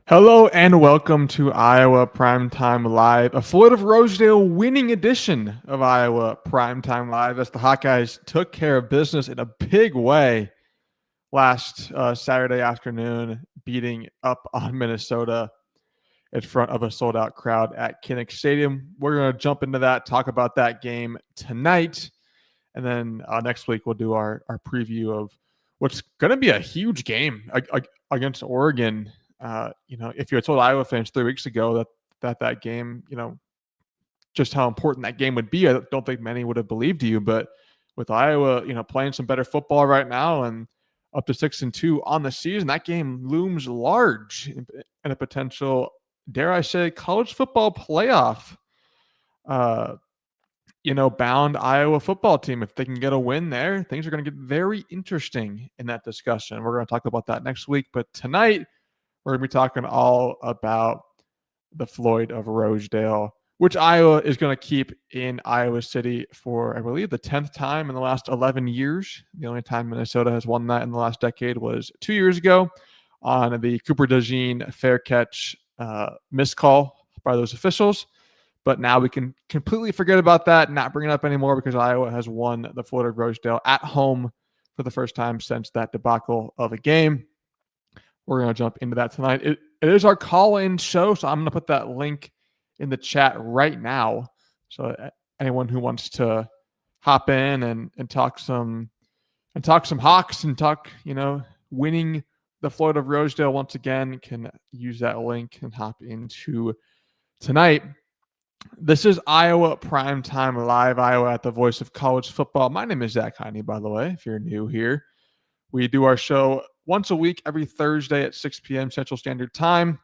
Hello and welcome to Iowa Primetime Live, a Floyd of Rosedale winning edition of Iowa Primetime Live as the Hawkeyes took care of business in a big way last Saturday afternoon, beating up on Minnesota in front of a sold-out crowd at Kinnick Stadium. We're going to jump into that, talk about that game tonight, and then next week we'll do our preview of what's going to be a huge game against Oregon. If you had told Iowa fans 3 weeks ago that game, just how important that game would be, I don't think many would have believed you. But with Iowa, playing some better football right now and up to 6-2 on the season, that game looms large in a potential, dare I say, college football playoff. Bound Iowa football team. If they can get a win there, things are going to get very interesting in that discussion. We're going to talk about that next week. But tonight, we're going to be talking all about the Floyd of Rosedale, which Iowa is going to keep in Iowa City for, I believe, the 10th time in the last 11 years. The only time Minnesota has won that in the last decade was 2 years ago on the Cooper DeJean fair catch missed call by those officials. But now we can completely forget about that, not bring it up anymore because Iowa has won the Floyd of Rosedale at home for the first time since that debacle of a game. We're going to jump into that tonight. It is our call-in show, so I'm going to put that link in the chat right now. So anyone who wants to hop in and talk some Hawks and talk, winning the Floyd of Rosedale once again, can use that link and hop into tonight. This is Iowa Primetime Live, Iowa at the voice of college football. My name is Zach Heine, by the way, if you're new here. We do our show once a week, every Thursday at 6 p.m. Central Standard Time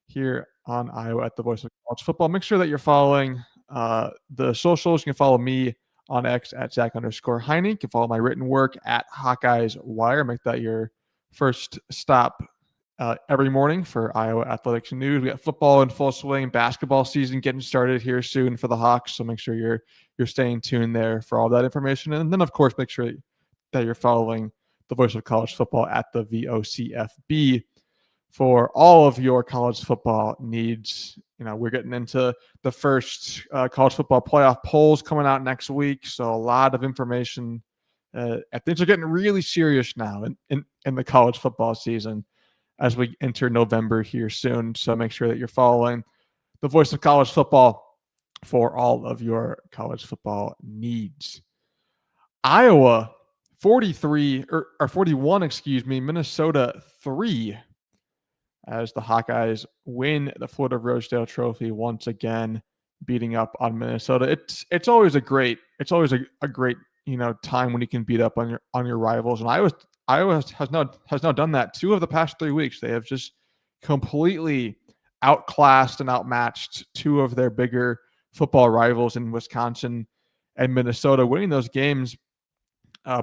here on Iowa at the voice of college football. Make sure that you're following the socials. You can follow me on X at Zach_Heine. You can follow my written work at Hawkeyes Wire. Make that your first stop every morning for Iowa athletics news. We got football in full swing, basketball season getting started here soon for the Hawks. So make sure you're staying tuned there for all that information. And then, of course, make sure that you're following the voice of college football at the VOCFB for all of your college football needs. We're getting into the first college football playoff polls coming out next week. So a lot of information. Things are getting really serious now in the college football season as we enter November here soon. So make sure that you're following the voice of college football for all of your college football needs. Iowa 41, Minnesota 3, as the Hawkeyes win the Floyd of Rosedale Trophy once again, beating up on Minnesota. It's always a great time when you can beat up on your rivals, and Iowa has now done that 2 of the past 3 weeks. They have just completely outclassed and outmatched 2 of their bigger football rivals in Wisconsin and Minnesota, winning those games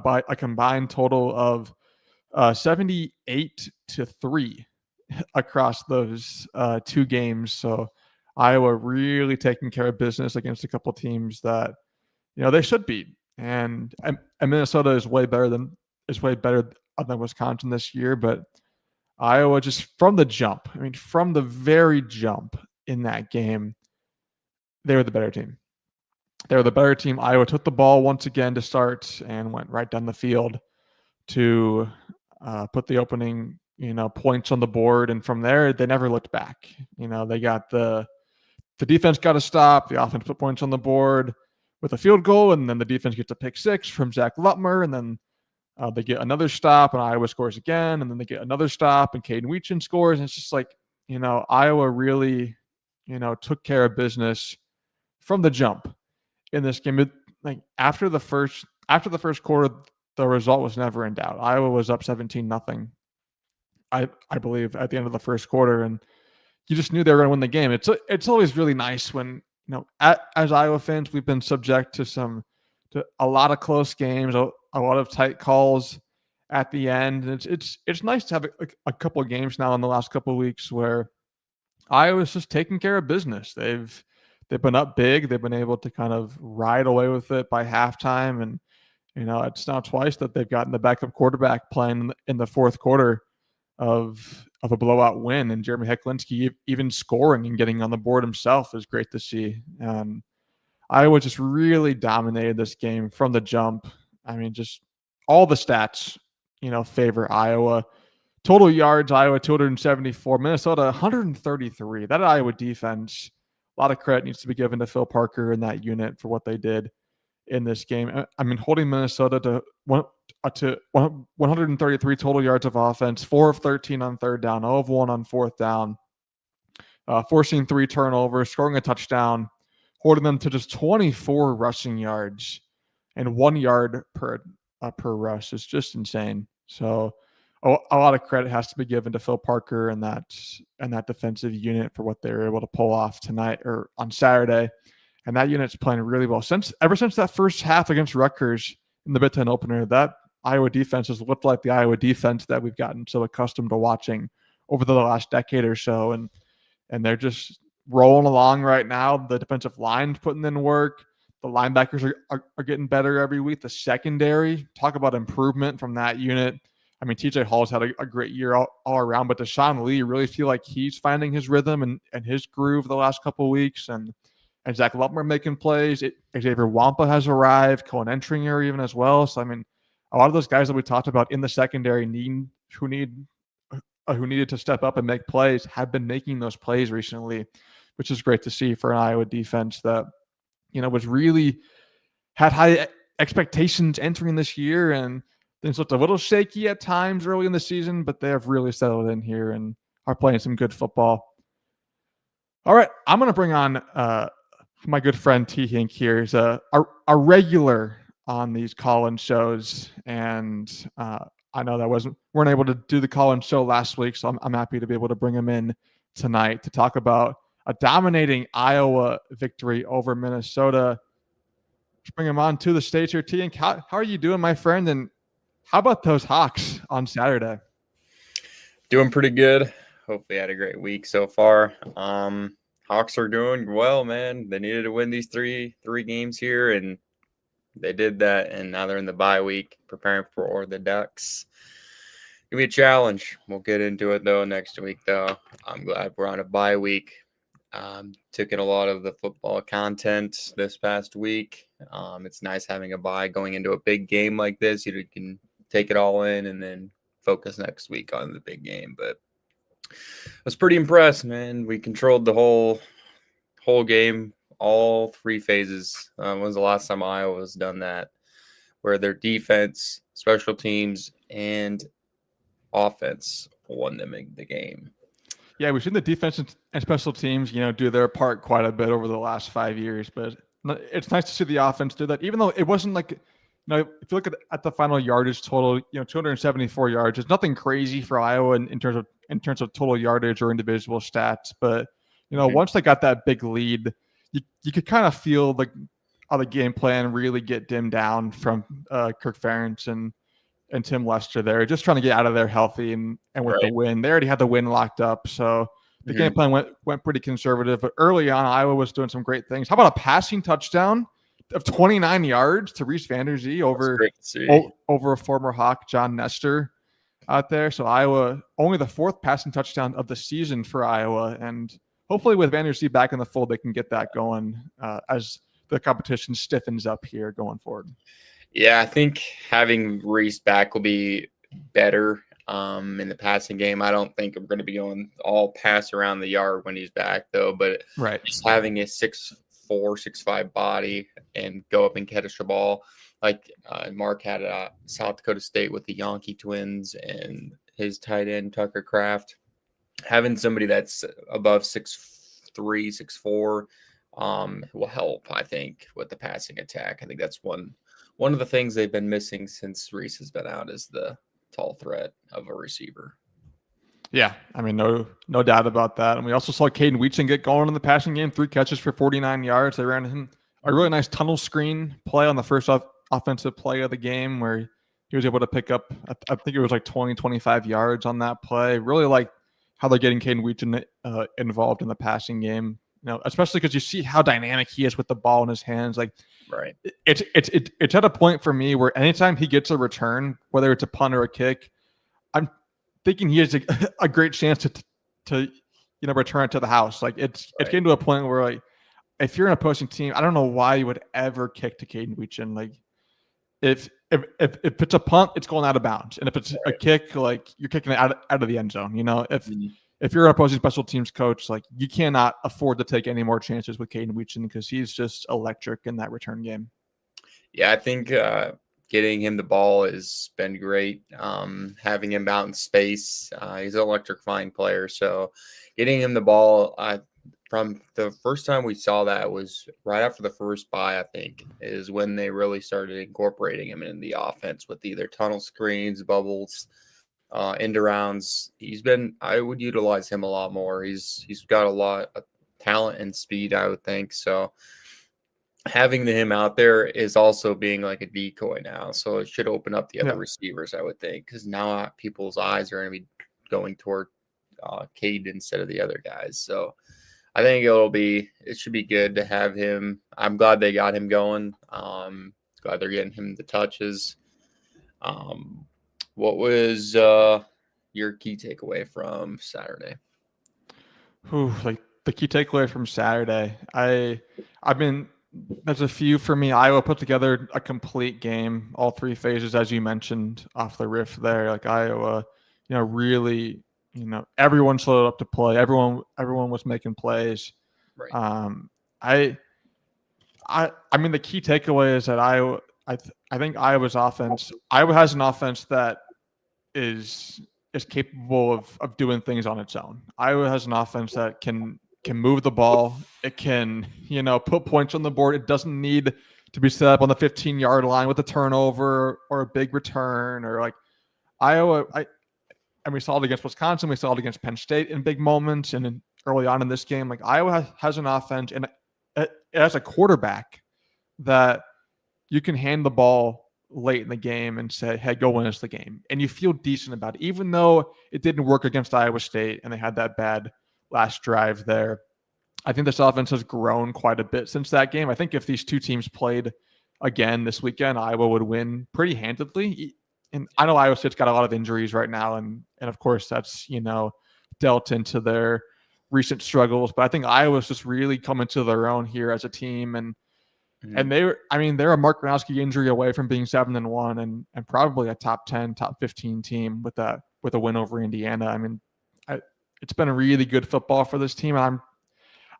by a combined total of 78-3 across those 2 games. So Iowa really taking care of business against a couple teams that they should beat, and Minnesota is way better than Wisconsin this year. But Iowa, just from the very jump in that game, they were the better team. Iowa took the ball once again to start and went right down the field to put the opening, points on the board. And from there, they never looked back. They got the defense got a stop. The offense put points on the board with a field goal. And then the defense gets a pick 6 from Zach Lutmer. And then they get another stop and Iowa scores again. And then they get another stop and Caden Weechin scores. And it's just like, Iowa really, took care of business from the jump in this game. After the first quarter, the result was never in doubt. Iowa was up 17-0, I believe, at the end of the first quarter, and you just knew they were going to win the game. It's always really nice when as Iowa fans, we've been subject to a lot of close games, a lot of tight calls at the end. And it's nice to have a couple of games now in the last couple of weeks where Iowa's just taking care of business. They've been up big. They've been able to kind of ride away with it by halftime. And, it's now twice that they've gotten the backup quarterback playing in the fourth quarter of a blowout win, and Jeremy Hecklinski even scoring and getting on the board himself is great to see. Iowa just really dominated this game from the jump. I mean, just all the stats, favor Iowa. Total yards, Iowa 274, Minnesota 133. That Iowa defense, a lot of credit needs to be given to Phil Parker and that unit for what they did in this game. I mean, holding Minnesota to 133 total yards of offense, 4 of 13 on third down, 0 of 1 on fourth down, forcing 3 turnovers, scoring a touchdown, holding them to just 24 rushing yards and 1 yard per rush is just insane. So a lot of credit has to be given to Phil Parker and that defensive unit for what they were able to pull off tonight or on Saturday. And that unit's playing really well ever since that first half against Rutgers in the Big Ten opener. That Iowa defense has looked like the Iowa defense that we've gotten so accustomed to watching over the last decade or so, and they're just rolling along right now. The defensive line's putting in work. The linebackers are getting better every week. The secondary, talk about improvement from that unit. I mean, TJ Hall's had a great year all around, but Deshaun Lee really feel like he's finding his rhythm and his groove the last couple of weeks. And Zach Lutmer making plays. Xavier Wampa has arrived. Cohen Entringer even as well. So, I mean, a lot of those guys that we talked about in the secondary who needed to step up and make plays have been making those plays recently, which is great to see for an Iowa defense that, was really had high expectations entering this year, and things looked a little shaky at times early in the season, but they have really settled in here and are playing some good football. All right, I'm going to bring on my good friend T. Hink here. Is a regular on these call-in shows, and I know that weren't able to do the call-in show last week, so I'm happy to be able to bring him in tonight to talk about a dominating Iowa victory over Minnesota. Let's bring him on to the stage here. T. Hink, how are you doing, my friend? And how about those Hawks on Saturday? Doing pretty good. Hopefully had a great week so far. Hawks are doing well, man. They needed to win these three games here, and they did that, and now they're in the bye week preparing for the Ducks. Give me a challenge. We'll get into it, though, next week, though. I'm glad we're on a bye week. Took in a lot of the football content this past week. It's nice having a bye going into a big game like this. You can take it all in and then focus next week on the big game. But I was pretty impressed, man. We controlled the whole game, all 3 phases. When was the last time Iowa has done that? Where their defense, special teams, and offense won them in the game. Yeah, we've seen the defense and special teams, do their part quite a bit over the last 5 years, but it's nice to see the offense do that, even though it wasn't like, if you look at the final yardage total, 274 yards, it's nothing crazy for Iowa in terms of total yardage or individual stats. But, once they got that big lead, you could kind of feel how the game plan really get dimmed down from Kirk Ferentz and Tim Lester there, just trying to get out of there healthy and with the win. They already had the win locked up, so the game plan went pretty conservative. But early on, Iowa was doing some great things. How about a passing touchdown of 29 yards to Reese Vanderzee over a former Hawk, John Nestor, out there? So Iowa, only the 4th passing touchdown of the season for Iowa, and hopefully with Vanderzee back in the fold, they can get that going as the competition stiffens up here going forward. Yeah, I think having Reese back will be better in the passing game. I don't think I'm going to be going all pass around the yard when he's back, though. But just having a 6'4", 6'5" body and go up and catch the ball like Mark had at South Dakota State with the Yankee twins and his tight end Tucker Kraft. Having somebody that's above 6'3", 6'4" will help, I think, with the passing attack. I think that's one of the things they've been missing since Reese has been out is the tall threat of a receiver. Yeah, I mean, no doubt about that. And we also saw Caden Weechen get going in the passing game, 3 catches for 49 yards. They ran him a really nice tunnel screen play on the first offensive play of the game where he was able to pick up, I think it was like 20, 25 yards on that play. Really like how they're getting Caden Weechen involved in the passing game. Especially because you see how dynamic he is with the ball in his hands. Like, right. It's at a point for me where anytime he gets a return, whether it's a punt or a kick, thinking he has a great chance to return to the house. Like it's getting to a point where like if you're an opposing team, I don't know why you would ever kick to Caden Weechin. Like if it's a punt, it's going out of bounds, and if it's a kick, like you're kicking it out of the end zone. If you're an opposing special teams coach, like you cannot afford to take any more chances with Caden Weechin because he's just electric in that return game. Yeah, I think getting him the ball has been great. Having him out in space, he's an electrifying player. So getting him the ball, from the first time we saw that was right after the first bye, I think, is when they really started incorporating him in the offense with either tunnel screens, bubbles, end arounds. I would utilize him a lot more. He's got a lot of talent and speed, I would think. So having him out there is also being like a decoy now. So it should open up the other receivers, I would think, because now people's eyes are going to be going toward Cade instead of the other guys. So I think it should be good to have him. I'm glad they got him going. Glad they're getting him the touches. What was your key takeaway from Saturday? Like the key takeaway from Saturday, there's a few for me. Iowa put together a complete game, all three phases, as you mentioned off the riff there. Like Iowa, really, everyone slowed up to play. Everyone was making plays. Right. I mean, the key takeaway is that I think Iowa has an offense that is capable of doing things on its own. Iowa has an offense that can move the ball. It can, put points on the board. It doesn't need to be set up on the 15-yard line with a turnover or a big return or like Iowa. And we saw it against Wisconsin. We saw it against Penn State in big moments and early on in this game. Like Iowa has an offense and it has a quarterback that you can hand the ball late in the game and say, hey, go win us the game. And you feel decent about it, even though it didn't work against Iowa State and they had that bad last drive there. I think this offense has grown quite a bit since that game. I think if these two teams played again this weekend, Iowa would win pretty handedly. And I know Iowa State's got a lot of injuries right now, and of course that's, dealt into their recent struggles. But I think Iowa's just really coming to their own here as a team. And they're a Mark Gronowski injury away from being 7-1 and probably a top 10, top 15 team with a win over Indiana. I mean, it's been a really good football for this team. And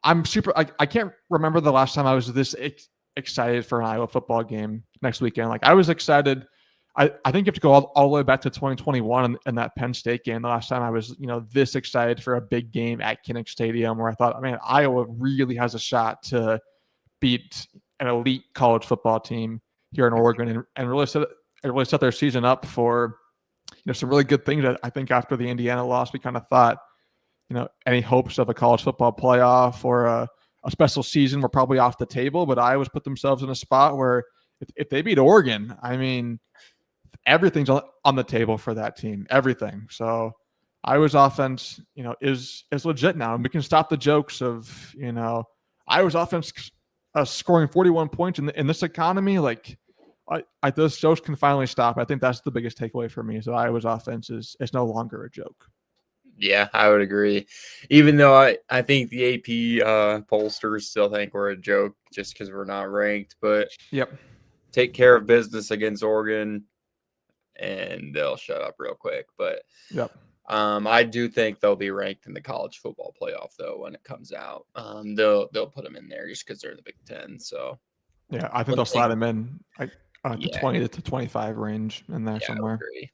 I'm super. I can't remember the last time I was this excited for an Iowa football game next weekend. Like I was excited. I think you have to go all the way back to 2021 and that Penn State game. The last time I was, this excited for a big game at Kinnick Stadium, where I thought, man, Iowa really has a shot to beat an elite college football team here in Oregon and really set their season up for, some really good things. I think after the Indiana loss, we kind of thought, any hopes of a college football playoff or a special season were probably off the table. But Iowa's put themselves in a spot where if they beat Oregon, I mean, everything's on the table for that team. Everything. So Iowa's offense, is legit now, and we can stop the jokes of, Iowa's offense scoring 41 points in this economy. Like, those jokes can finally stop. I think that's the biggest takeaway for me. So Iowa's offense is no longer a joke. Yeah, I would agree. Even though I think the AP pollsters still think we're a joke just because we're not ranked. But take care of business against Oregon, and they'll shut up real quick. But I do think they'll be ranked in the college football playoff though when it comes out. They'll put them in there just because they're in the Big Ten. So yeah, I think they'll slide them in the 20 to 25 range in there somewhere. I agree.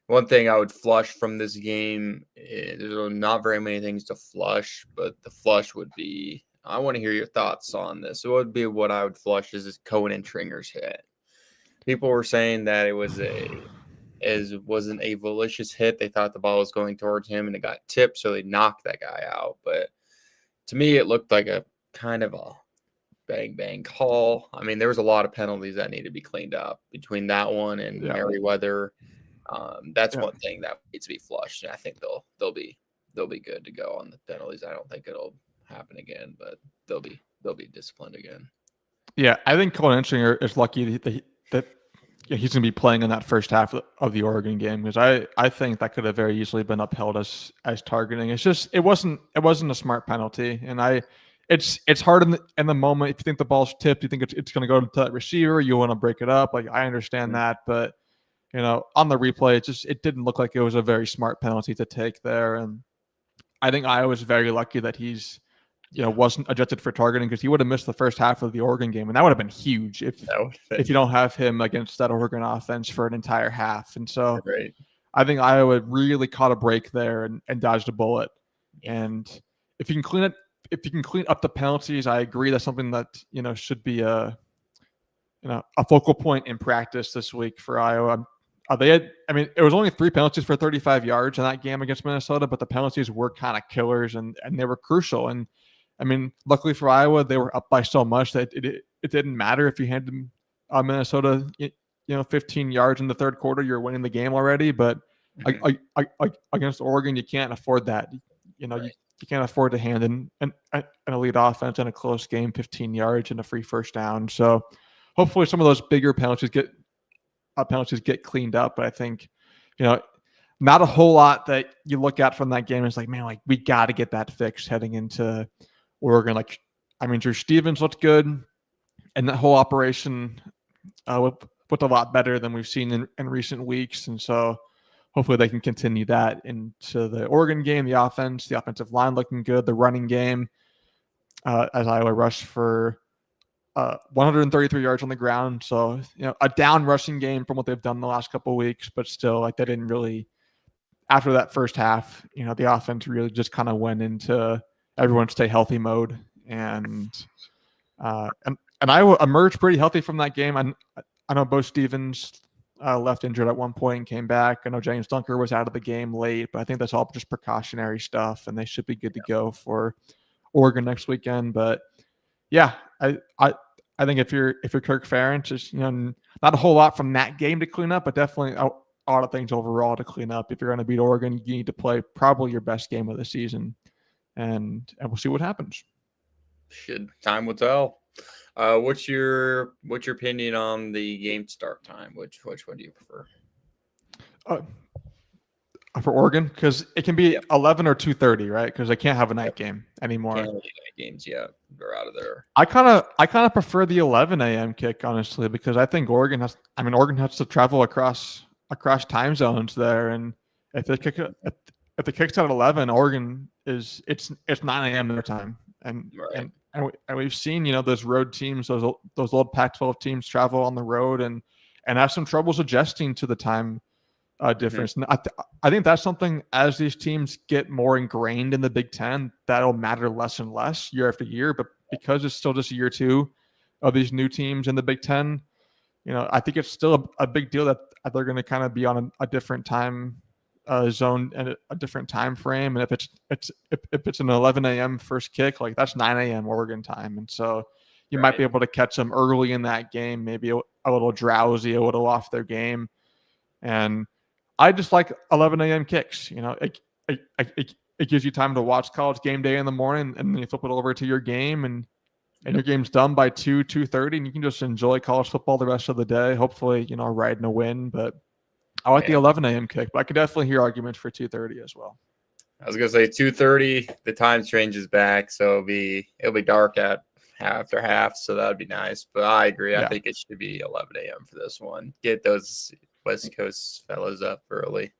One thing I would flush from this game, there's not very many things to flush, but the flush would be, I want to hear your thoughts on this. So what I would flush is Cohen and Tringer's hit. People were saying that it wasn't a malicious hit. They thought the ball was going towards him and it got tipped, so they knocked that guy out. But to me, it looked like a kind of a bang call. I mean, there was a lot of penalties that need to be cleaned up between that one and Merriweather. That's one thing that needs to be flushed, and I think they'll be good to go on the penalties. I don't think it'll happen again, but they'll be disciplined again. Yeah, I think Cohen Enchinger is lucky that he's going to be playing in that first half of the Oregon game, because I think that could have very easily been upheld as targeting. It's just it wasn't a smart penalty, and it's hard in the moment. If you think the ball's tipped, you think it's going to go to that receiver, you want to break it up. Like, I understand that, but on the replay, it didn't look like it was a very smart penalty to take there. And I think Iowa's very lucky that he's wasn't adjusted for targeting, because he would have missed the first half of the Oregon game, and that would have been huge if you don't have him against that Oregon offense for an entire half. And so right. I think Iowa really caught a break there and dodged a bullet. Yeah. And if you can clean up the penalties, I agree that's something that should be a focal point in practice this week for Iowa. It was only 3 penalties for 35 yards in that game against Minnesota, but the penalties were kind of killers, and they were crucial. And luckily for Iowa, they were up by so much that it didn't matter if you handed Minnesota 15 yards in the third quarter, you're winning the game already. But against Oregon, you can't afford that. You can't afford to hand an elite offense in a close game 15 yards and a free first down. So hopefully some of those bigger penalties get cleaned up. But I think, not a whole lot that you look at from that game is like, man, like, we got to get that fixed heading into Oregon. Like, Drew Stevens looked good, and that whole operation looked a lot better than we've seen in recent weeks. And so hopefully they can continue that into the Oregon game. The offensive line looking good, the running game, as Iowa rushed for 133 yards on the ground. So, a down rushing game from what they've done the last couple of weeks, but still, like, they didn't really, after that first half, the offense really just kind of went into everyone stay healthy mode. And Iowa emerged pretty healthy from that game. I know Bo Stevens left injured at one point and came back. I know James Dunker was out of the game late, but I think that's all just precautionary stuff, and they should be good to go for Oregon next weekend. But yeah, I think if you're Kirk Ferentz, just not a whole lot from that game to clean up, but definitely a lot of things overall to clean up. If you're going to beat Oregon, you need to play probably your best game of the season, and we'll see what happens. Time will tell. What's your opinion on the game start time? Which one do you prefer? For Oregon, because it can be 11 or 2:30, right? Because they can't have a night game anymore. Can't have night games yet. They're out of there. I kind of prefer the 11 a.m. kick, honestly, because I think Oregon has to travel across time zones there, and if the kick's at 11, Oregon it's 9 a.m. their time, and we've seen those road teams, those old Pac-12 teams travel on the road and have some troubles adjusting to the time difference. And I think that's something, as these teams get more ingrained in the Big Ten, that'll matter less and less year after year. But because it's still just year 2 of these new teams in the Big Ten, I think it's still a big deal that they're going to kind of be on a different time zone and a different time frame. And if it's an 11 a.m. first kick, like, that's 9 a.m. Oregon time, and so you might be able to catch them early in that game, maybe a little drowsy, a little off their game. And I just like 11 a.m. kicks. It gives you time to watch College game day in the morning, and then you flip it over to your game, and your game's done by 2:30, and you can just enjoy college football the rest of the day. Hopefully, riding a win. But I like the 11 a.m. kick, but I could definitely hear arguments for 2:30 as well. I was gonna say 2:30. The time changes back, so it'll be dark after half, so that would be nice. But I agree. I think it should be 11 a.m. for this one. Get those West Coast fellows up early.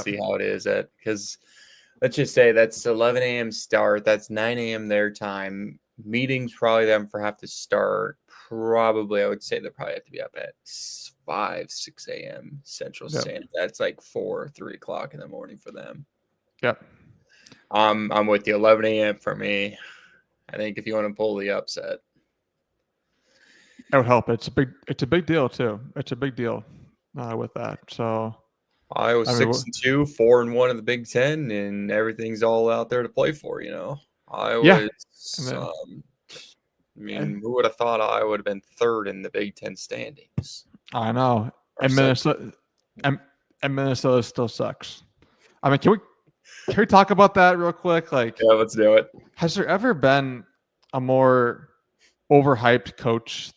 See how it is because let's just say that's 11 a.m. start. That's 9 a.m. their time. Meetings probably them for have to start. Probably, I would say they probably have to be up at 6 a.m. Central Standard. That's like 3 o'clock in the morning for them. Yep. I'm with you. 11 a.m. for me. I think if you want to pull the upset, that would help. It's a big deal too. It's a big deal with that. So Iowa 6-2, 4-1 in the Big Ten, and everything's all out there to play for. Iowa. Who would have thought Iowa would have been third in the Big Ten standings? I know. And Minnesota still sucks. Can we talk about that real quick? Let's do it. Has there ever been a more overhyped coach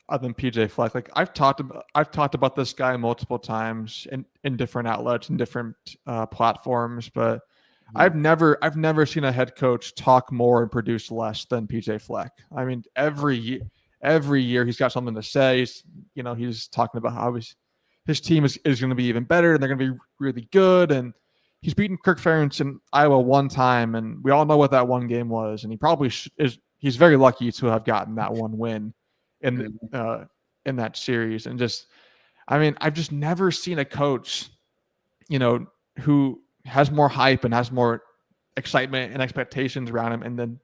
other than PJ Fleck. Like I've talked about this guy multiple times in different outlets and different platforms, but I've never seen a head coach talk more and produce less than PJ Fleck. I mean, every year he's got something to say. He's talking about how his team is going to be even better and they're going to be really good. And he's beaten Kirk Ferentz in Iowa one time, and we all know what that one game was. And he probably he's very lucky to have gotten that one win in that series. And I've just never seen a coach, who has more hype and has more excitement and expectations around him, and then,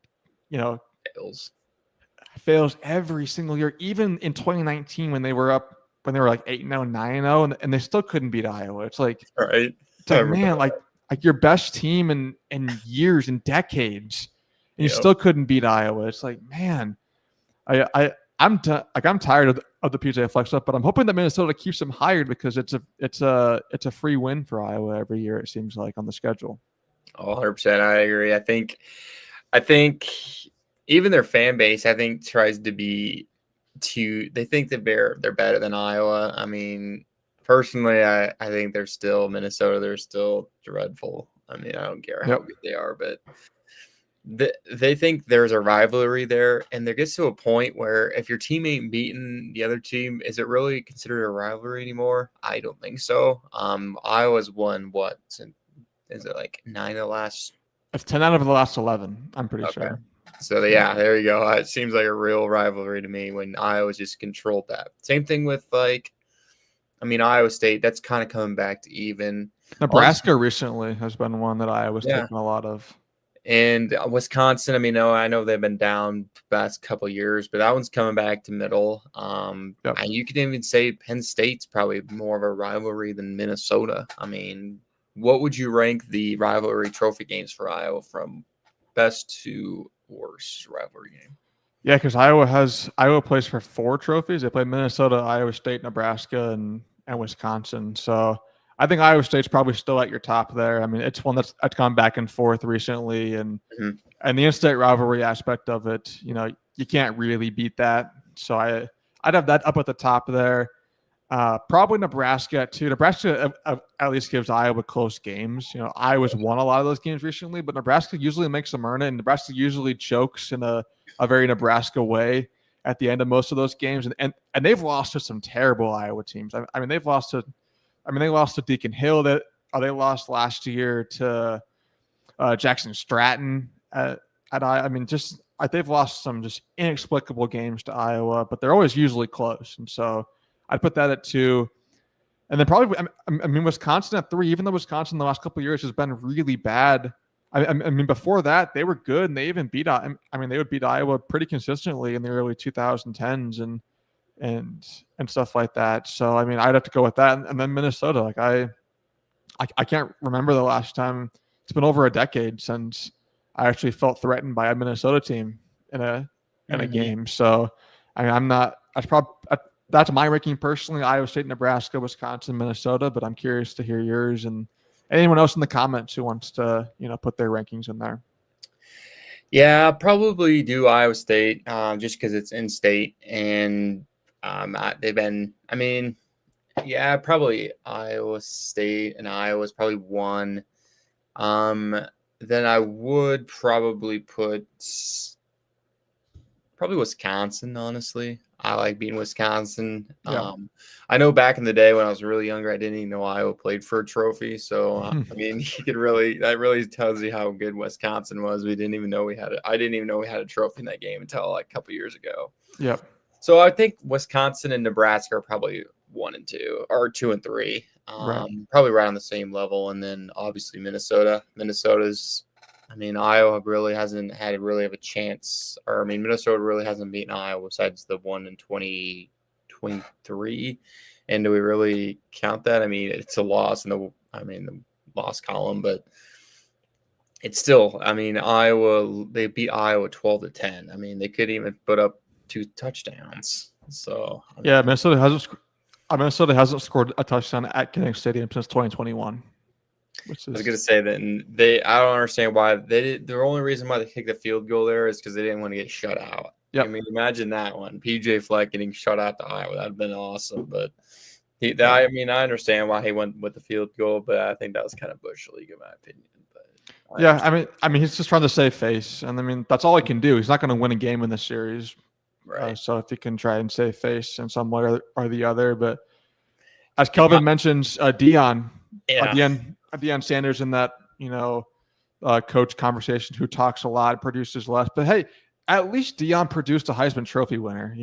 fails every single year. Even in 2019 when they were like 8-0, 9-0, and they still couldn't beat Iowa. It's like, right. It's like, man, like your best team in years and decades, and you still couldn't beat Iowa. It's like, man, I'm tired of the PJ Fleck stuff, but I'm hoping that Minnesota keeps him hired because it's a free win for Iowa every year, it seems like, on the schedule. 100%. I agree. I think even their fan base, I think, tries to they think that they're better than Iowa. I mean, personally, I think they're still Minnesota. They're still dreadful. I mean, I don't care how good they are, but they think there's a rivalry there, and there gets to a point where if your team ain't beating the other team, is it really considered a rivalry anymore? I don't think so. Iowa's won what? Is it like 9 of the last? It's 10 out of the last 11. I'm pretty sure. So there you go. It seems like a real rivalry to me when Iowa just controlled that. Same thing with Iowa State. That's kind of coming back to even. Nebraska recently has been one that Iowa's taken a lot of. And Wisconsin, I know they've been down the past couple of years, but that one's coming back to middle. And you could even say Penn State's probably more of a rivalry than Minnesota. I mean, what would you rank the rivalry trophy games for Iowa from best to worst rivalry game? Yeah, because Iowa plays for 4 trophies. They play Minnesota, Iowa State, Nebraska, and Wisconsin. So I think Iowa State's probably still at your top there. I mean, it's one that's gone back and forth recently, and the in-state rivalry aspect of it, you can't really beat that. So I'd have that up at the top there. Probably Nebraska at 2. Nebraska at least gives Iowa close games. Iowa's won a lot of those games recently, but Nebraska usually makes them earn it, and Nebraska usually chokes in a very Nebraska way at the end of most of those games. And they've lost to some terrible Iowa teams. I mean, they lost to Deacon Hill. They lost last year to Jackson Stratton they've lost some just inexplicable games to Iowa, but they're always usually close. And so I'd put that at 2. And then probably, Wisconsin at 3, even though Wisconsin the last couple of years has been really bad. Before that, they were good, and they even they would beat Iowa pretty consistently in the early 2010s and stuff like that. So, I'd have to go with that. And then Minnesota, I can't remember the last time. It's been over a decade since I actually felt threatened by a Minnesota team in a game. So, that's my ranking personally: Iowa State, Nebraska, Wisconsin, Minnesota. But I'm curious to hear yours and anyone else in the comments who wants to, put their rankings in there. Yeah, I'll probably do Iowa State just because it's in state, and they've been. Probably Iowa State, and Iowa's probably 1. Then I would probably put Wisconsin, honestly. I like beating Wisconsin. Yeah. I know back in the day when I was really younger, I didn't even know Iowa played for a trophy. So, that really tells you how good Wisconsin was. I didn't even know we had a trophy in that game until like a couple years ago. Yep. So I think Wisconsin and Nebraska are probably 1 and 2, or 2 and 3. Probably right on the same level. And then obviously Minnesota's, Iowa really hasn't had a chance, or Minnesota really hasn't beaten Iowa besides the one in 2023. And do we really count that? It's a loss in the loss column, but it's still, Iowa, they beat Iowa 12-10. They could even put up 2 touchdowns. So Minnesota hasn't scored a touchdown at Kinnick Stadium since 2021. I was going to say that, and I don't understand why the only reason why they kicked the field goal there is because they didn't want to get shut out. Yep. I mean, imagine that one. PJ Fleck getting shut out to Iowa. That'd have been awesome. But Yeah. I mean, I understand why he went with the field goal, but I think that was kind of bush league in my opinion. But Yeah, I mean, he's just trying to save face, and I mean that's all he can do. He's not going to win a game in this series, right. so if he can try and save face in some way or the other. But as Kelvin mentions, Deion, Yeah. Deion Sanders in that coach conversation who talks a lot, produces less. But hey, at least Deion produced a Heisman Trophy winner.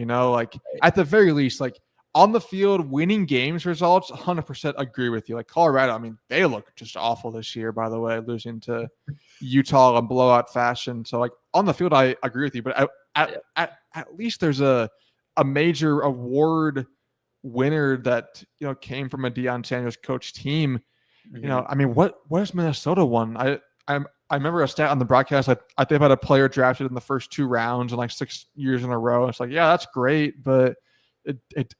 At the very least, like on the field, winning games results, 100% agree with you. Like Colorado, I mean, they look just awful this year, by the way, losing to Utah in blowout fashion. So like on the field, I agree with you. But at least there's a major award winner that came from a Deion Sanders coach team. I mean, what has Minnesota won? I remember a stat on the broadcast. Like they've had a player drafted in the first 2 rounds in like 6 years in a row. It's like, yeah, that's great, but it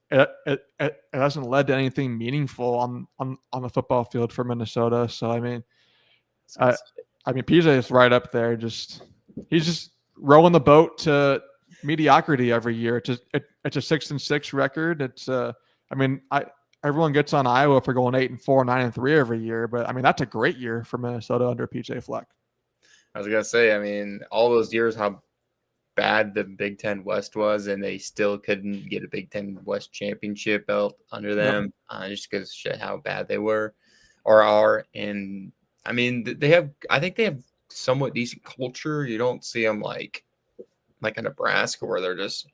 hasn't led to anything meaningful on the football field for Minnesota. So I mean, PJ is right up there. He's just rowing the boat to mediocrity every year. It's a 6-6 record. Everyone gets on Iowa for going 8-4, 9-3 every year, but I mean that's a great year for Minnesota under PJ Fleck. I was gonna say, I mean, all those years how bad the Big Ten West was, and they still couldn't get a Big Ten West championship belt under them, just because how bad they were or are. And I mean, I think they have somewhat decent culture. You don't see them like a Nebraska where they're just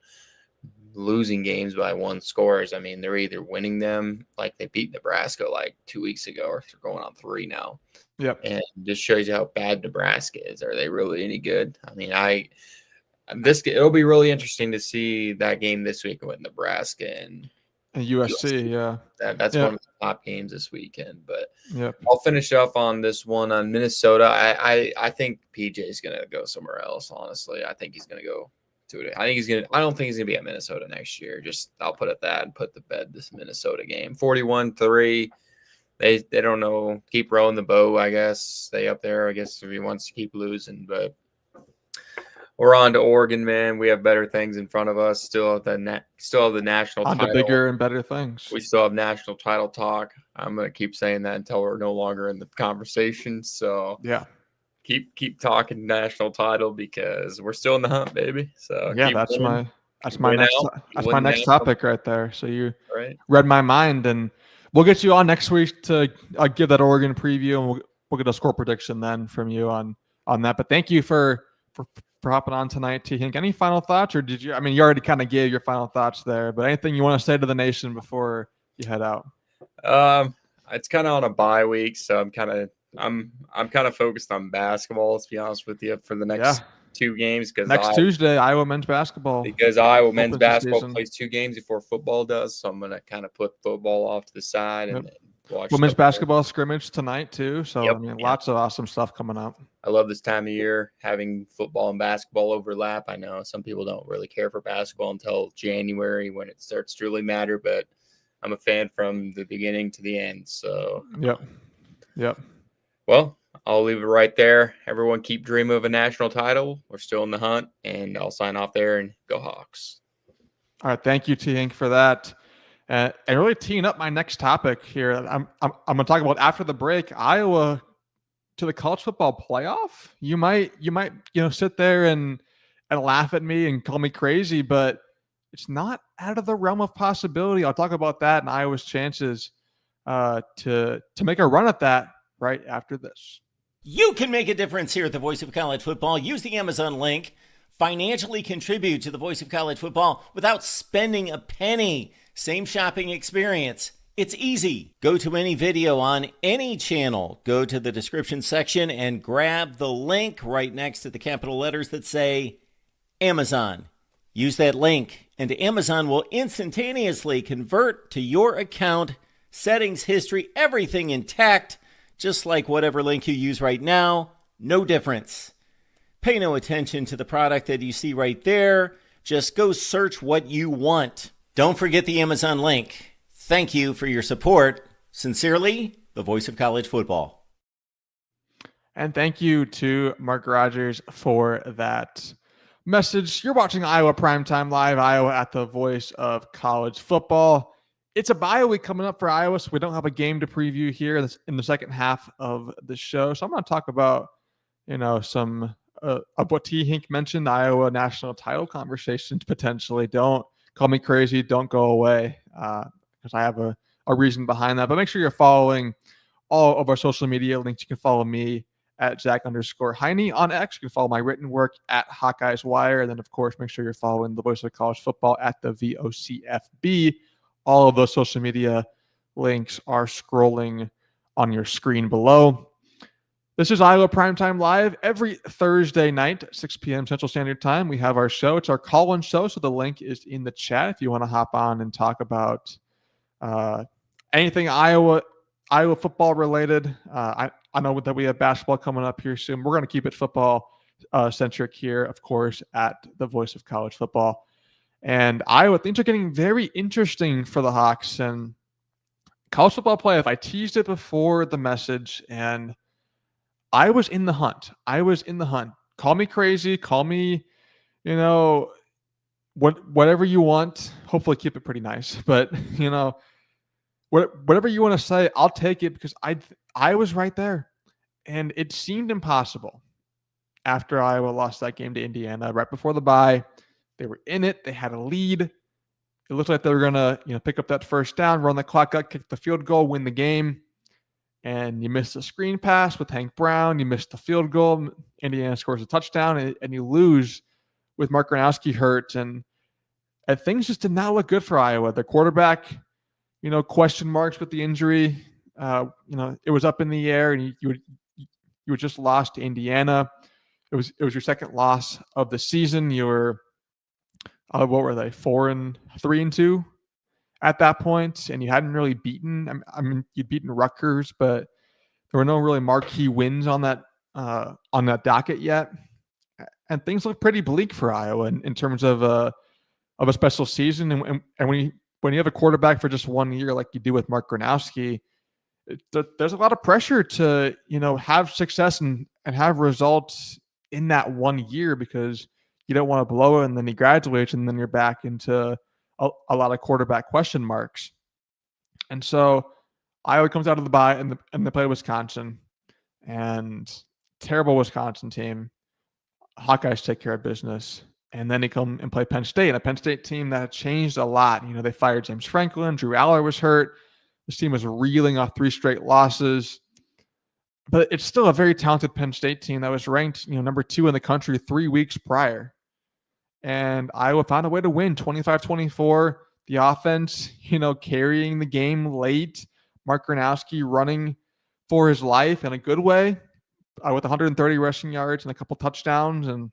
losing games by 1 scores. I mean, they're either winning them, like they beat Nebraska like 2 weeks ago, or they're going on 3 now. Yep. And just shows you how bad Nebraska is. Are they really any good? I mean, it'll be really interesting to see that game this week with Nebraska and USC. Yeah, that's one of the top games this weekend. But yep. I'll finish up on this one on Minnesota. I think PJ is gonna go somewhere else. Honestly, I think he's gonna go to it. I don't think he's gonna be at Minnesota next year. I'll put it that and put to bed this Minnesota game. 41-3. They don't know. Keep rowing the boat, I guess. Stay up there, I guess, if he wants to keep losing. But we're on to Oregon, man. We have better things in front of us. Still have the national title. On to bigger and better things. We still have national title talk. I'm gonna keep saying that until we're no longer in the conversation. So yeah, keep talking national title because we're still in the hunt, baby. So yeah, that's my next topic right there. So you read my mind, and we'll get you on next week to give that Oregon preview, and we'll get a score prediction then from you on that. But thank you for hopping on tonight, T. Hink. Any final thoughts, or did you? I mean, you already kind of gave your final thoughts there, but anything you want to say to the nation before you head out? It's kind of on a bye week, so I'm kind of focused on basketball. Let's be honest with you for the next 2 games because next Tuesday, Iowa men's basketball. Because Iowa men's basketball plays 2 games before football does, so I'm gonna kind of put football off to the side and then watch women's basketball scrimmage tonight too. So I mean, lots of awesome stuff coming up. I love this time of year having football and basketball overlap. I know some people don't really care for basketball until January when it starts to really matter, but I'm a fan from the beginning to the end. So yep. Well, I'll leave it right there. Everyone keep dreaming of a national title. We're still in the hunt, and I'll sign off there and go Hawks. All right. Thank you, T. Hink, for that. And really teeing up my next topic here. I'm going to talk about after the break, Iowa to the college football playoff. You might sit there and laugh at me and call me crazy, but it's not out of the realm of possibility. I'll talk about that and Iowa's chances to make a run at that right after this. You can make a difference here at the Voice of College Football. Use the Amazon link. Financially contribute to the Voice of College Football without spending a penny. Same shopping experience. It's easy. Go to any video on any channel. Go to the description section and grab the link right next to the capital letters that say Amazon. Use that link and Amazon will instantaneously convert to your account, settings, history, everything intact, just like whatever link you use right now. No difference. Pay no attention to the product that you see right there. Just go search what you want. Don't forget the Amazon link. Thank you for your support. Sincerely, the Voice of College Football. And thank you to Mark Rogers for that. message. You're watching Iowa Primetime Live, Iowa at the voice of college football. It's a bye week coming up for Iowa, so we don't have a game to preview here in the second half of the show. So I'm going to talk about, some of what T. Hink mentioned, Iowa national title conversations potentially. Don't call me crazy. Don't go away, because I have a reason behind that. But make sure you're following all of our social media links. You can follow me at Jack_Heine on X. You can follow my written work at Hawkeyes Wire. And then, of course, make sure you're following the voice of college football at the VOCFB. All of those social media links are scrolling on your screen below. This is Iowa Primetime Live. Every Thursday night, 6 p.m. Central Standard Time, we have our show. It's our call-in show, so the link is in the chat if you want to hop on and talk about anything Iowa football related. I know that we have basketball coming up here soon. We're going to keep it football centric here, of course, at the voice of college football. And Iowa, things are getting very interesting for the Hawks. And college football playoff, I teased it before the message, and I was in the hunt. Call me crazy. Call me, whatever you want. Hopefully keep it pretty nice. But, whatever you want to say, I'll take it, because I was right there. And it seemed impossible after Iowa lost that game to Indiana right before the bye. They were in it. They had a lead. It looked like they were going to, pick up that first down, run the clock out, kick the field goal, win the game. And you missed the screen pass with Hank Brown. You missed the field goal. Indiana scores a touchdown, and you lose with Mark Gronowski hurt. And things just did not look good for Iowa. Their quarterback, question marks with the injury. It was up in the air, and you were just lost to Indiana. It was your second loss of the season. You were, what were they, 4-3-2 at that point, and you hadn't really beaten. I mean, you'd beaten Rutgers, but there were no really marquee wins on that docket yet. And things look pretty bleak for Iowa in terms of a special season. And when you have a quarterback for just 1 year, like you do with Mark Gronowski, there's a lot of pressure to have success and have results in that 1 year, because you don't want to blow it and then he graduates and then you're back into a lot of quarterback question marks. And so Iowa comes out of the bye and they play Wisconsin, and terrible Wisconsin team. Hawkeyes take care of business. And then they come and play Penn State, a Penn State team that changed a lot. They fired James Franklin. Drew Aller was hurt. This team was reeling off 3 straight losses. But it's still a very talented Penn State team that was ranked, number 2 in the country 3 weeks prior. And Iowa found a way to win 25-24. The offense, carrying the game late. Mark Gronowski running for his life in a good way with 130 rushing yards and a couple touchdowns. And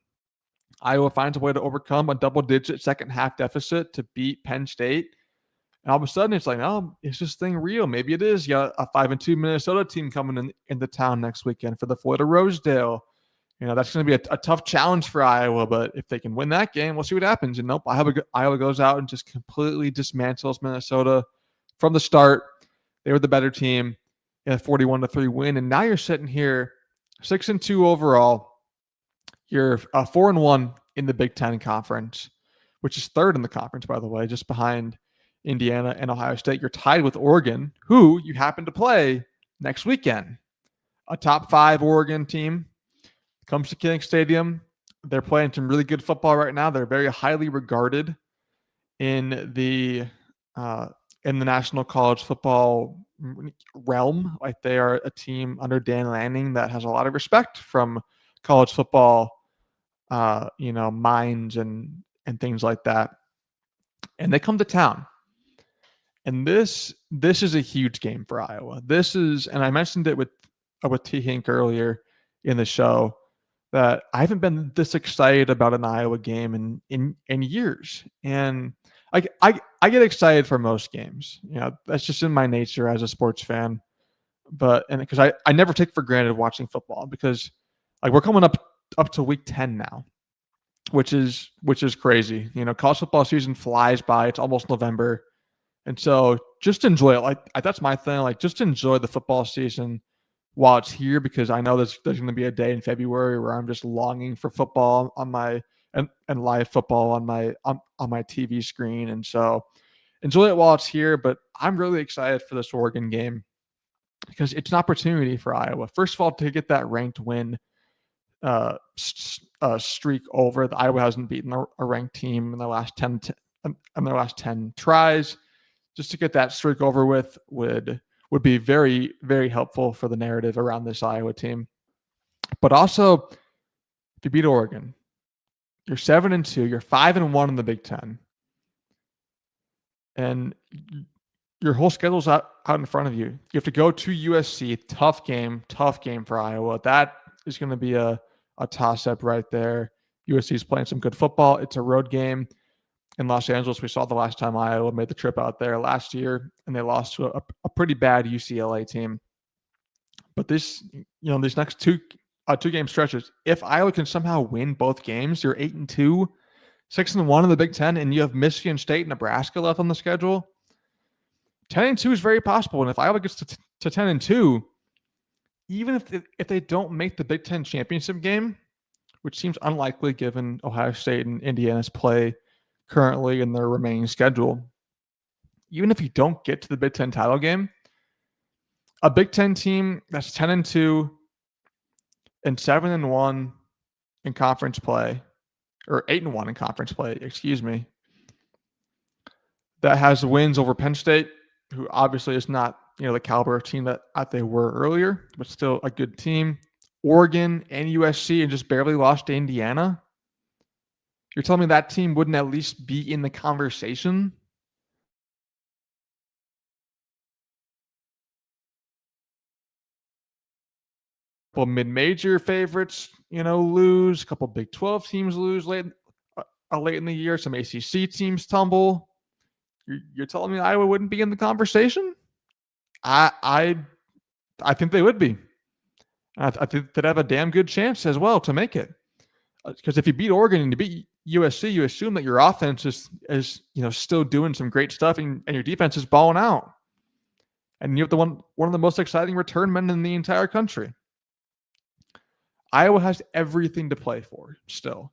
Iowa finds a way to overcome a double-digit second-half deficit to beat Penn State. And all of a sudden, it's like, oh, is this thing real? Maybe it is. You got a 5-2 Minnesota team coming into town next weekend for the Florida Rosedale. That's going to be a tough challenge for Iowa, but if they can win that game, we'll see what happens. And nope, Iowa goes out and just completely dismantles Minnesota from the start. They were the better team in a 41-3 win. And now you're sitting here 6-2 overall. You're 4-1 in the Big Ten Conference, which is third in the conference, by the way, just behind Indiana and Ohio State. You're tied with Oregon, who you happen to play next weekend. A top 5 Oregon team comes to Kinnick Stadium. They're playing some really good football right now. They're very highly regarded in the National College Football realm. Like, they are a team under Dan Lanning that has a lot of respect from college football, minds and things like that. And they come to town. And this is a huge game for Iowa. This is, and I mentioned it with T. Hink earlier in the show, that I haven't been this excited about an Iowa game in years. And I get excited for most games. That's just in my nature as a sports fan. But because I never take for granted watching football, because like we're coming up to week 10 now, which is crazy. College football season flies by. It's almost November. And so just enjoy it. Like, that's my thing. Like, just enjoy the football season while it's here, because I know there's going to be a day in February where I'm just longing for football on my and live football on my TV screen. And so enjoy it while it's here. But I'm really excited for this Oregon game because it's an opportunity for Iowa. First of all, to get that ranked win streak over. Iowa hasn't beaten a ranked team in their last 10 tries. Just to get that streak over with would be very, very helpful for the narrative around this Iowa team. But also, if you beat Oregon, you're 7-2, you're 5-1 in the Big Ten, and your whole schedule's out in front of you. You have to go to USC. Tough game for Iowa. That is going to be a toss-up right there. USC is playing some good football. It's a road game in Los Angeles. We saw the last time Iowa made the trip out there last year, and they lost to a pretty bad UCLA team. But these next two game stretches, if Iowa can somehow win both games, you're 8-2, 6-1 in the Big Ten, and you have Michigan State, Nebraska left on the schedule. 10-2 is very possible, and if Iowa gets to 10-2, even if they don't make the Big Ten championship game, which seems unlikely given Ohio State and Indiana's play currently in their remaining schedule, even if you don't get to the Big Ten title game, a Big Ten team that's 10-2 and 7-1 in conference play, or 8-1 in conference play, that has wins over Penn State, who obviously is not the caliber of team that they were earlier, but still a good team. Oregon and USC, and just barely lost to Indiana. You're telling me that team wouldn't at least be in the conversation? Well, mid-major favorites, lose. A couple Big 12 teams lose late in the year. Some ACC teams tumble. You're telling me Iowa wouldn't be in the conversation? I think they would be. I think they'd have a damn good chance as well to make it. Because if you beat Oregon and you beat USC, you assume that your offense is still doing some great stuff and your defense is balling out. And you have one of the most exciting return men in the entire country. Iowa has everything to play for still.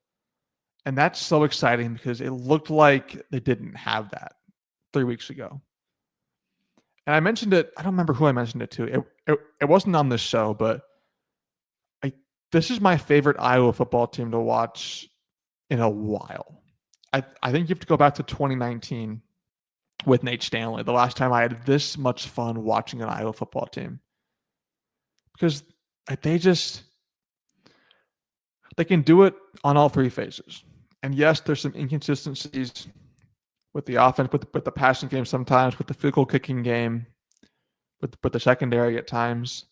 And that's so exciting because it looked like they didn't have that 3 weeks ago. And I mentioned it, I don't remember who I mentioned it to. It wasn't on this show, but this is my favorite Iowa football team to watch in a while. I think you have to go back to 2019 with Nate Stanley, the last time I had this much fun watching an Iowa football team. Because they can do it on all three phases. And yes, there's some inconsistencies with the offense, with the passing game sometimes, with the field goal kicking game, with the secondary at times.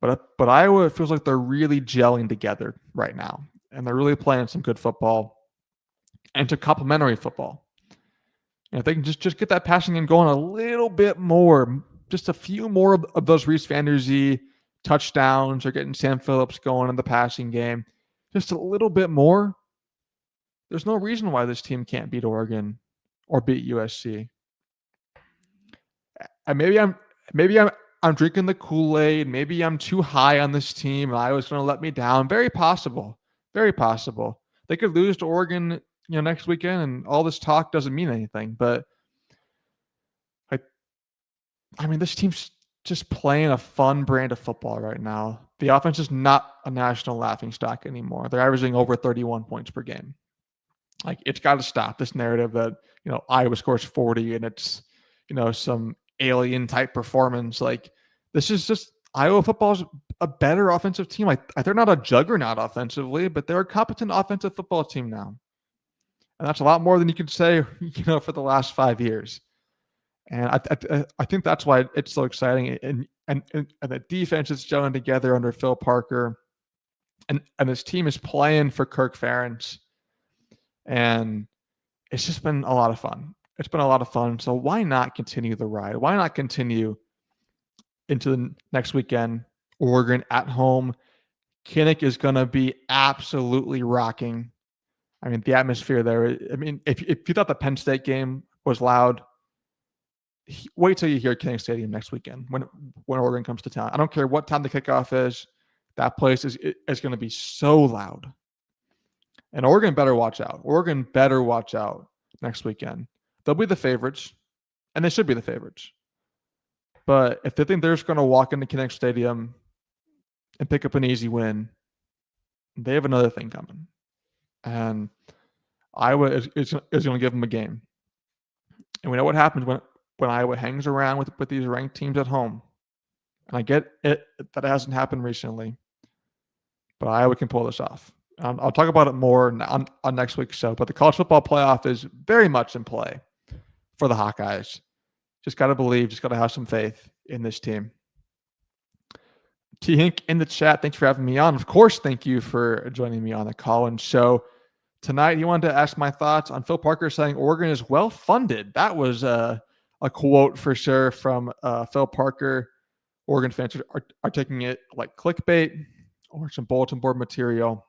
But Iowa, it feels like they're really gelling together right now. And they're really playing some good football and to complementary football. If they can just get that passing game going a little bit more, just a few more of those Reese Vanderzee touchdowns or getting Sam Phillips going in the passing game, just a little bit more, there's no reason why this team can't beat Oregon or beat USC. And maybe I'm drinking the Kool-Aid. Maybe I'm too high on this team and Iowa's going to let me down. Very possible. Very possible. They could lose to Oregon, next weekend, and all this talk doesn't mean anything. But this team's just playing a fun brand of football right now. The offense is not a national laughingstock anymore. They're averaging over 31 points per game. It's got to stop this narrative that, Iowa scores 40 and it's, some alien type performance. This is just Iowa football is a better offensive team. They're not a juggernaut offensively, but they're a competent offensive football team now. And that's a lot more than you could say, for the last 5 years. And I think that's why it's so exciting. And the defense is gelling together under Phil Parker. And this team is playing for Kirk Ferentz. And it's just been a lot of fun. It's been a lot of fun. So why not continue the ride? Why not continue into the next weekend? Oregon at home. Kinnick is going to be absolutely rocking. The atmosphere there. If you thought the Penn State game was loud, wait till you hear Kinnick Stadium next weekend when Oregon comes to town. I don't care what time the kickoff is. That place is going to be so loud. And Oregon better watch out. Oregon better watch out next weekend. They'll be the favorites, and they should be the favorites. But if they think they're just going to walk into Kinnick Stadium and pick up an easy win, they have another thing coming. And Iowa is going to give them a game. And we know what happens when Iowa hangs around with these ranked teams at home. And I get it that it hasn't happened recently, but Iowa can pull this off. I'll talk about it more on next week's show, but the college football playoff is very much in play for the Hawkeyes. Just got to believe, just got to have some faith in this team. T. Hink in the chat, thanks for having me on. Of course, thank you for joining me on the call-in show. Tonight, he wanted to ask my thoughts on Phil Parker saying Oregon is well-funded. That was a quote for sure from Phil Parker. Oregon fans are taking it like clickbait or some bulletin board material.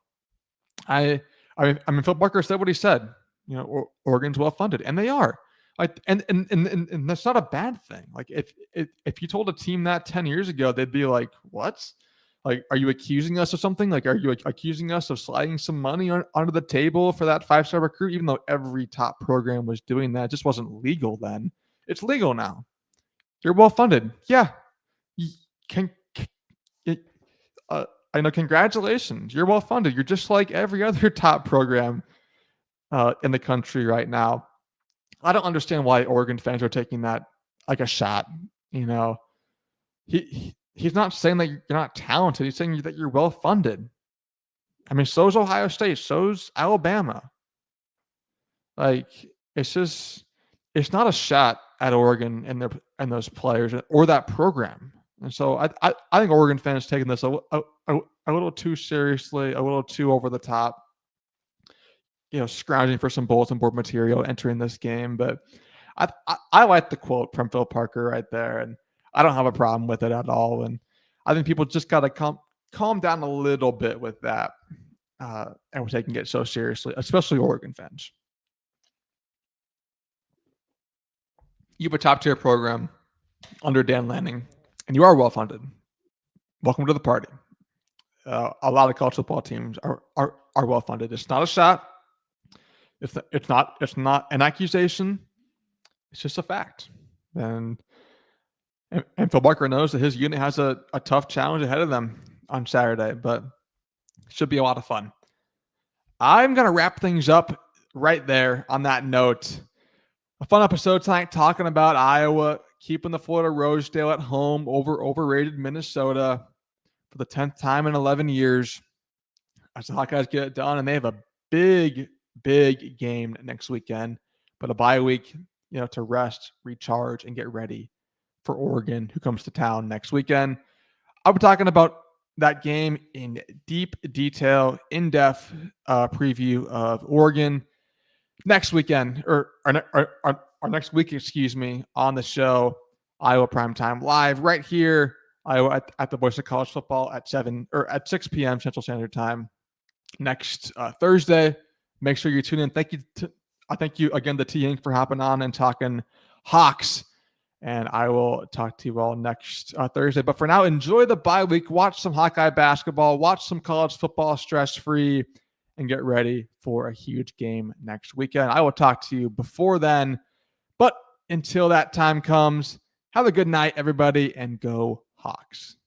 I mean, Phil Parker said what he said. You know, Oregon's well-funded, and they are. Like, and that's not a bad thing. Like, if you told a team that 10 years ago, they'd be like, "What? Like, are you accusing us of something? Like, are you accusing us of sliding some money under the table for that 5-star recruit?" Even though every top program was doing that, it just wasn't legal then. It's legal now. You're well-funded. Yeah. I know. Congratulations. You're well-funded. You're just like every other top program in the country right now. I don't understand why Oregon fans are taking that like a shot. You know, he's not saying that you're not talented. He's saying that you're well-funded. I mean, so's Ohio State. So's Alabama. Like, it's not a shot at Oregon and those players or that program. And so I think Oregon fans taking this a little too seriously, a little too over the top. You know, scrounging for some bulletin board material entering this game. But I like the quote from Phil Parker right there, and I don't have a problem with it at all. And I think people just got to calm down a little bit with that, and we're taking it so seriously, especially Oregon fans. You have a top-tier program under Dan Lanning, and you are well-funded. Welcome to the party. A lot of college football teams are well-funded. It's not a shot. It's not an accusation. It's just a fact. And Phil Parker knows that his unit has a tough challenge ahead of them on Saturday, but it should be a lot of fun. I'm going to wrap things up right there on that note. A fun episode tonight talking about Iowa keeping the Florida Rosedale at home over overrated Minnesota for the 10th time in 11 years. As the Hawkeyes get it done, and they have a big game next weekend, but a bye week, you know, to rest, recharge, and get ready for Oregon, who comes to town next weekend. I'll be talking about that game in deep detail, in-depth preview of Oregon next weekend, or next week, on the show, Iowa Primetime Live, right here, Iowa at the Voice of College Football at 6 p.m. Central Standard Time next Thursday. Make sure you tune in. Thank you again to T. Inc. for hopping on and talking Hawks. And I will talk to you all next Thursday. But for now, enjoy the bye week. Watch some Hawkeye basketball. Watch some college football stress-free. And get ready for a huge game next weekend. I will talk to you before then. But until that time comes, have a good night, everybody, and go Hawks.